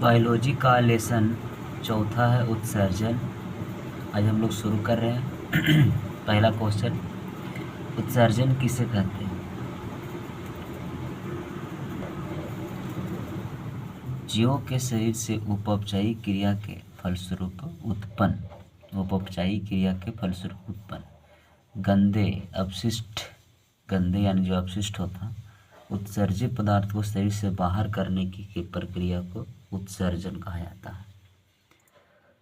Biology का lesson चौथा है उत्सर्जन। आज हम लोग शुरू कर रहे हैं। पहला क्वेश्चन, उत्सर्जन किसे कहते हैं? जीवों के शरीर से उपपचयी क्रिया के फलस्वरूप उत्पन्न गंदे यानी जो अपशिष्ट होता उत्सर्जित पदार्थ को शरीर से बाहर करने की प्रक्रिया को उत्सर्जन कहा जाता है।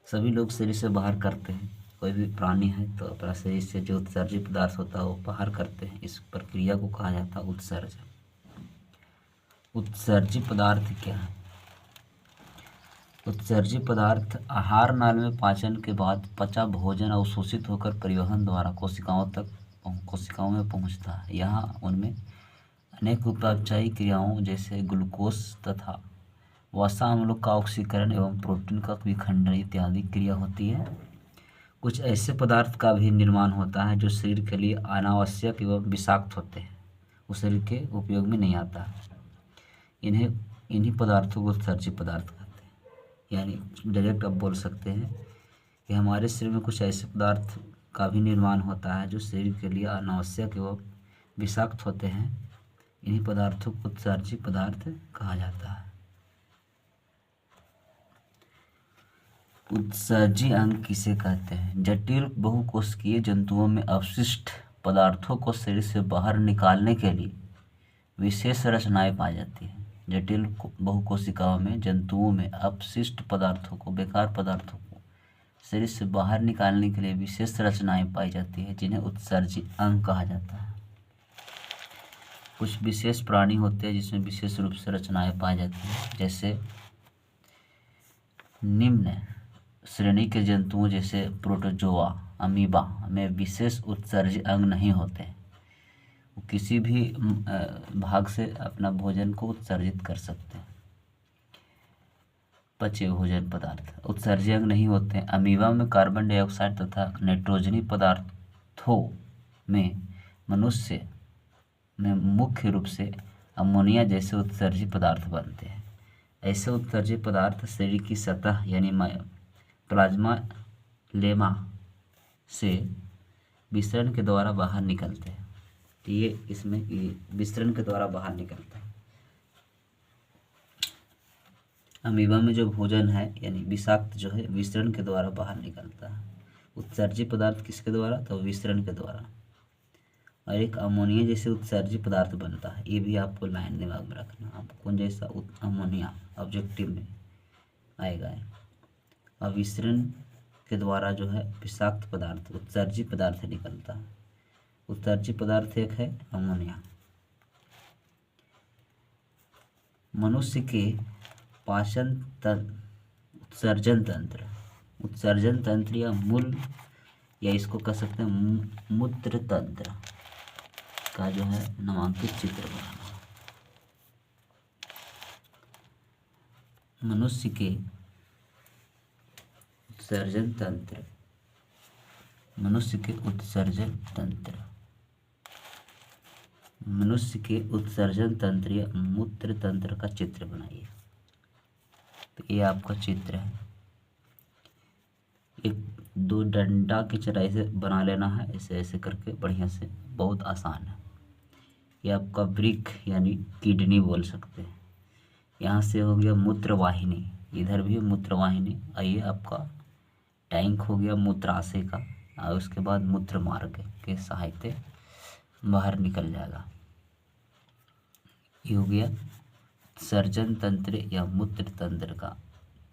सभी लोग शरीर से बाहर करते हैं। कोई भी प्राणी है तो अपना शरीर से जो उत्सर्जित पदार्थ होता है वो बाहर करते हैं। इस प्रक्रिया को कहा जाता है उत्सर्जन। उत्सर्जित पदार्थ क्या है? उत्सर्जित पदार्थ आहार नाल में पाचन के बाद पचा भोजन अवशोषित होकर परिवहन द्वारा कोशिकाओं में पहुंचता है। यहाँ उनमें अनेक उपचायी क्रियाओं जैसे ग्लूकोज तथा वसा अम्लों का ऑक्सीकरण एवं प्रोटीन का विखंडन इत्यादि क्रिया होती है। कुछ ऐसे पदार्थ का भी निर्माण होता है जो शरीर के लिए अनावश्यक एवं विषाक्त होते हैं, वो शरीर के उपयोग में नहीं आता। इन्हीं पदार्थों को उत्सर्जित पदार्थ कहते हैं। यानी डायरेक्ट आप बोल सकते हैं कि हमारे शरीर में कुछ ऐसे पदार्थ का भी निर्माण होता है जो शरीर के लिए अनावश्यक एवं विषाक्त होते हैं। इन्हीं पदार्थों को उत्सर्जित पदार्थ कहा जाता है। उत्सर्जी अंग किसे कहते हैं? जटिल बहुकोशिकीय जंतुओं में अपशिष्ट पदार्थों को शरीर से बाहर निकालने के लिए विशेष रचनाएं पाई जाती हैं। जटिल बहुकोशिकाओं में जंतुओं में अपशिष्ट पदार्थों को, बेकार पदार्थों को शरीर से बाहर निकालने के लिए विशेष रचनाएं पाई जाती है, जिन्हें उत्सर्जी अंग कहा जाता है। कुछ विशेष प्राणी होते हैं जिसमें विशेष रूप से रचनाएं पाई जाती हैं, जैसे निम्न श्रेणी के जंतुओं जैसे प्रोटोजोआ, अमीबा में विशेष उत्सर्जी अंग नहीं होते। वो किसी भी भाग से अपना भोजन को उत्सर्जित कर सकते हैं। पचे भोजन पदार्थ उत्सर्जी अंग नहीं होते हैं। अमीबा में कार्बन डाइऑक्साइड तथा नाइट्रोजनी पदार्थों में मनुष्य में मुख्य रूप से अमोनिया जैसे उत्सर्जित पदार्थ बनते हैं। ऐसे उत्सर्जित पदार्थ शरीर की सतह यानी प्लाज्मा लेमा से विसरण के द्वारा बाहर निकलते हैं। तो ये इसमें विसरण के द्वारा बाहर निकलता है। अमीबा में जो भोजन है यानी विषाक्त जो है विसरण के द्वारा बाहर निकलता है। उत्सर्जित पदार्थ किसके द्वारा? तो विसरण के द्वारा। और एक अमोनिया जैसे उत्सर्जित पदार्थ बनता है। ये भी आपको लाइन दिमाग में रखना। आप कौन जैसा अमोनिया ऑब्जेक्टिव में आएगा। और विसरण के द्वारा जो है विषाक्त पदार्थ उत्सर्जित पदार्थ निकलता है। उत्सर्जित पदार्थ एक है अमोनिया। मनुष्य के पाचन उत्सर्जन तंत्र या मूल या इसको कह सकते हैं मूत्र तंत्र का जो है नामांकित चित्र बनाना। मनुष्य के उत्सर्जन तंत्र या मूत्र तंत्र का चित्र बनाइए। तो ये आपका चित्र है। एक दो डंडा की चटाई से बना लेना है, ऐसे ऐसे करके बढ़िया से, बहुत आसान है। ये आपका वृक्क यानी किडनी बोल सकते हैं। यहाँ से हो गया मूत्रवाहिनी, इधर भी मूत्रवाहिनी। ये आपका टैंक हो गया मूत्राशय का, और उसके बाद मूत्र मार्ग के सहायता बाहर निकल जाएगा। ये हो गया उत्सर्जन तंत्र या मूत्र तंत्र का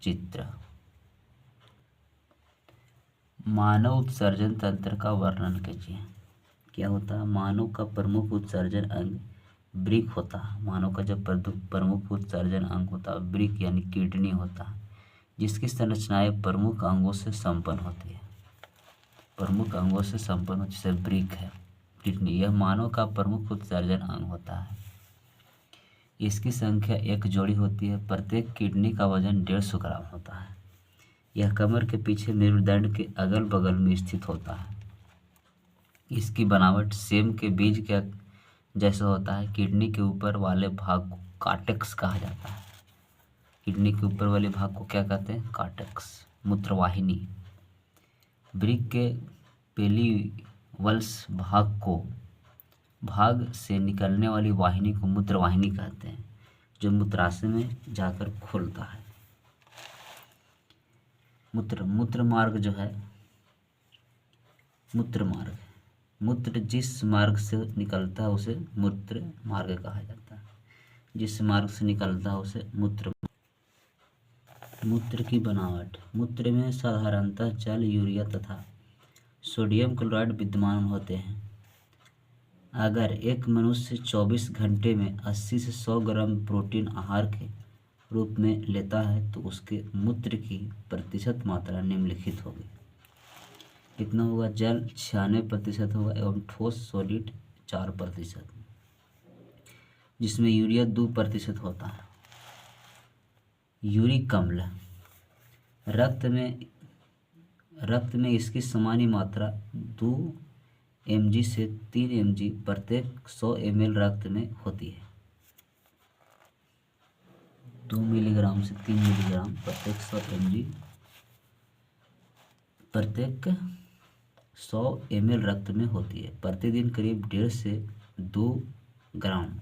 चित्र। मानव उत्सर्जन तंत्र का वर्णन कीजिए। क्या होता है? मानव का प्रमुख उत्सर्जन अंग वृक्क होता है। मानव का जब प्रमुख उत्सर्जन अंग होता है वृक्क यानी किडनी होता है, जिसकी संरचनाएं प्रमुख अंगों से संपन्न होती है। जैसे वृक्क है, किडनी, यह मानव का प्रमुख उत्सर्जन अंग होता है। इसकी संख्या एक जोड़ी होती है। प्रत्येक किडनी का वजन 150 ग्राम होता है। यह कमर के पीछे मेरुदंड के अगल बगल में स्थित होता है। इसकी बनावट सेम के बीज के जैसा होता है। किडनी के ऊपर वाले भाग को कार्टेक्स कहा जाता है। किडनी के ऊपर वाले भाग को क्या कहते हैं? कार्टेक्स। मूत्रवाहिनी, वृक्क के पेलिवल्स भाग से निकलने वाली वाहिनी को मूत्रवाहिनी कहते हैं, जो मूत्राशय में जाकर खुलता है। मूत्र मार्ग जो है, मूत्र मार्ग, मूत्र जिस मार्ग से निकलता है उसे मूत्र मार्ग कहा जाता है। जिस मार्ग से निकलता है उसे मूत्र। मूत्र की बनावट, मूत्र में साधारणतः जल, यूरिया तथा सोडियम क्लोराइड विद्यमान होते हैं। अगर एक मनुष्य 24 घंटे में 80 से 100 ग्राम प्रोटीन आहार के रूप में लेता है तो उसके मूत्र की प्रतिशत मात्रा निम्नलिखित होगी। कितना होगा? जल 96% होगा एवं ठोस सॉलिड 4%, जिसमें यूरिया 2% होता है। यूरिक अम्ल, रक्त में इसकी सामान्य मात्रा 2 mg से 3 mg प्रत्येक 100 ml रक्त में होती है। 2 मिलीग्राम से 3 मिलीग्राम प्रत्येक 100 mg प्रत्येक 100 ml रक्त में होती है। प्रतिदिन करीब 1.5 से 2 ग्राम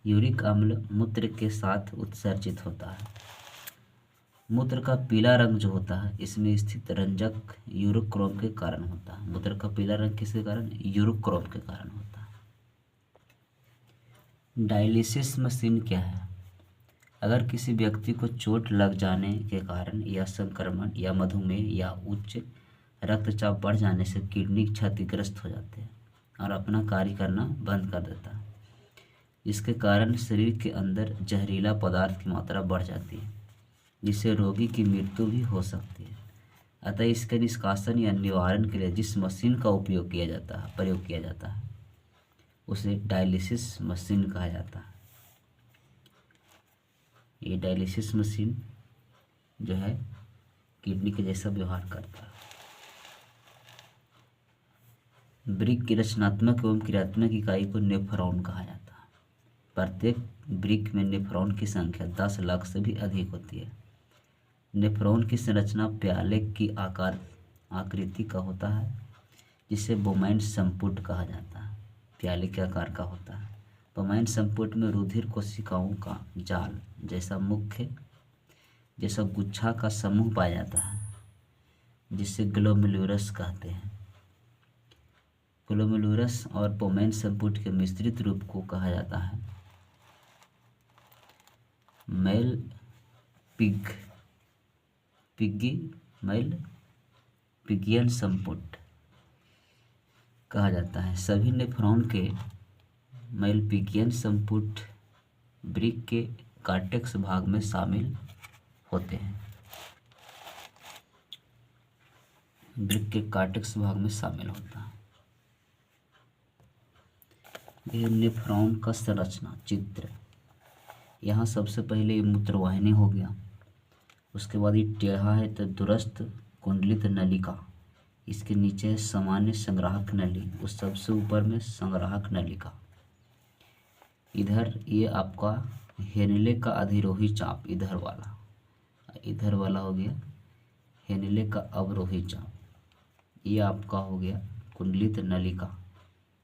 यूरिक अम्ल मूत्र के साथ उत्सर्जित होता है। मूत्र का पीला रंग जो होता है, इसमें स्थित रंजक यूरोक्रोम के कारण होता है। मूत्र का पीला रंग किसके कारण? यूरोक्रोम के कारण होता है। डायलिसिस मशीन क्या है? अगर किसी व्यक्ति को चोट लग जाने के कारण या संक्रमण या मधुमेह या उच्च रक्तचाप बढ़ जाने से किडनी क्षतिग्रस्त हो जाते हैं और अपना कार्य करना बंद कर देता है। इसके कारण शरीर के अंदर जहरीला पदार्थ की मात्रा बढ़ जाती है, जिससे रोगी की मृत्यु भी हो सकती है। अतः इसके निष्कासन या निवारण के लिए जिस मशीन का प्रयोग किया जाता है उसे डायलिसिस मशीन कहा जाता है। ये डायलिसिस मशीन जो है किडनी के जैसा व्यवहार करता है। वृक्क की रचनात्मक एवं क्रियात्मक इकाई को नेफ्रॉन कहा जाता है। प्रत्येक वृक्क में नेफ्रॉन की संख्या 10 लाख से भी अधिक होती है। नेफ्रॉन की संरचना प्याले की आकृति का होता है, जिसे बोमैन संपुट कहा जाता है। प्याले के आकार का होता है। बोमैन संपुट में रुधिर कोशिकाओं का जाल जैसा गुच्छा का समूह पाया जाता है, जिसे ग्लोमेरुलस कहते हैं। ग्लोमेरुलस और बोमैन संपुट के मिश्रित रूप को कहा जाता है पिगियन संपुट कहा जाता है। सभी नेफ्रॉन के मैलपिगियन संपुट वृक्क के कार्टेक्स भाग में शामिल होते हैं। वृक्क के कार्टेक्स भाग में शामिल होता है। यह नेफ्रॉन का संरचना चित्र। यहाँ सबसे पहले ये मूत्रवाहिनी हो गया, उसके बाद ये टेढ़ा है तो दुरस्थ कुंडलित नलिका, इसके नीचे है सामान्य संग्राहक नली, उस सबसे ऊपर में संग्राहक नलिका। इधर ये आपका हेनिले का अधिरोही चाप, इधर वाला हो गया हेनिले का अवरोही चाप। ये आपका हो गया कुंडलित नलिका।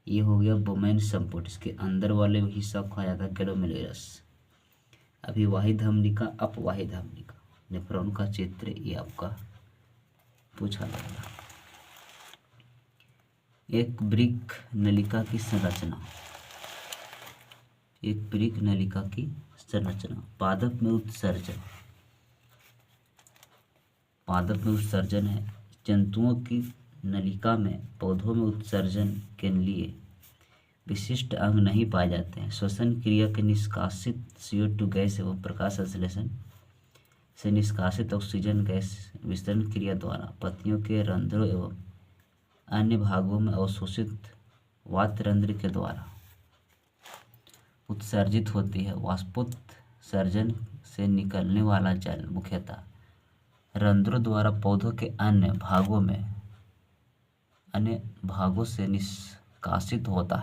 ये हो गया बोमैन संपुट, इसके अंदर वाले हिस्सा को कहा जाता है ग्लोमेरुलस। अभी वाही धमनिका, अपवाही धमनिका, नेफ्रॉन का चित्र ये आपका पूछा जाएगा। एक वृक्क नलिका की संरचना, पादप में उत्सर्जन है। जंतुओं की नलिका में पौधों में उत्सर्जन के लिए विशिष्ट अंग नहीं पाए जाते हैं। श्वसन क्रिया के निष्कासित CO2 गैस एवं प्रकाश संश्लेषण से निष्कासित ऑक्सीजन गैस विसरण क्रिया द्वारा पत्तियों के रंध्रों एवं अन्य भागों में अवशोषित वातरंध्र के द्वारा उत्सर्जित होती है। वाष्पोत्सर्जन से निकलने वाला जल मुख्यतः रंध्रों द्वारा पौधों के अन्य भागों से निष्कासित होता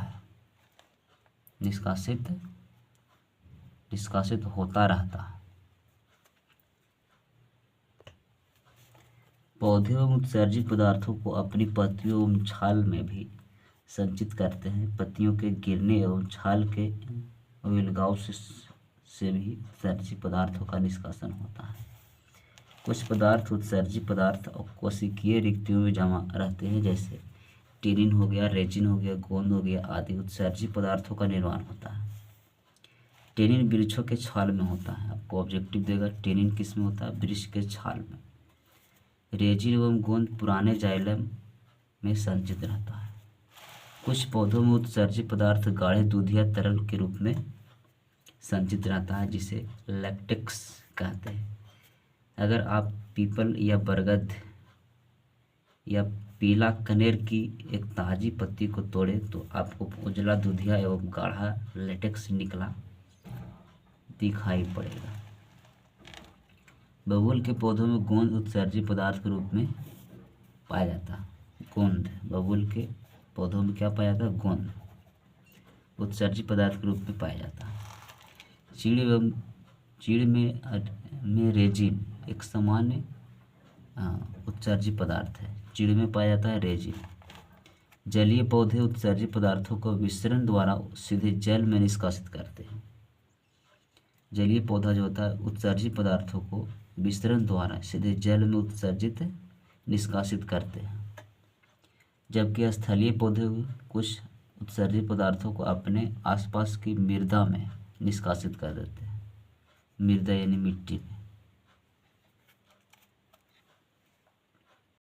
रहता है। पौधे एवं उत्सर्जित पदार्थों को अपनी पत्तियों एवं छाल में भी संचित करते हैं। पत्तियों के गिरने एवं छाल के अलगाव से भी उत्सर्जित पदार्थों का निष्कासन होता है। कुछ पदार्थ उत्सर्जित पदार्थ और कोशिकीय रिक्तियों में जमा रहते हैं, जैसे टेनिन हो गया, रेजिन हो गया, गोंद हो गया आदि उत्सर्जित पदार्थों का निर्माण होता है। टेनिन वृक्षों के छाल में होता है। आपको ऑब्जेक्टिव देगा, टेनिन किस में होता है? वृक्ष के छाल में। रेजिन एवं गोंद पुराने जाइलम में संचित रहता है। कुछ पौधों में उत्सर्जित पदार्थ गाढ़े दूध या तरल के रूप में संचित रहता है, जिसे लैक्टेक्स कहते हैं। अगर आप पीपल या बरगद या पीला कनेर की एक ताजी पत्ती को तोड़ें तो आपको उजला दूधिया एवं गाढ़ा लेटेक्स निकला दिखाई पड़ेगा। बबूल के पौधों में गोंद उत्सर्जित पदार्थ के रूप में पाया जाता है। गोंद, बबूल के पौधों में क्या पाया जाता है? गोंद उत्सर्जित पदार्थ के रूप में पाया जाता है। चीड़ में रेजिन एक सामान्य उत्सर्जित पदार्थ है। चीड़ में पाया जाता है रेजिन। जलीय पौधे उत्सर्जित पदार्थों को विसरण द्वारा सीधे जल में निष्कासित करते हैं। जलीय पौधा जो होता है उत्सर्जित पदार्थों को विसरण द्वारा सीधे जल में उत्सर्जित निष्कासित करते हैं, जबकि स्थलीय पौधे कुछ उत्सर्जित पदार्थों को अपने आसपास की मृदा में निष्कासित कर देते हैं। मृदा यानी मिट्टी में।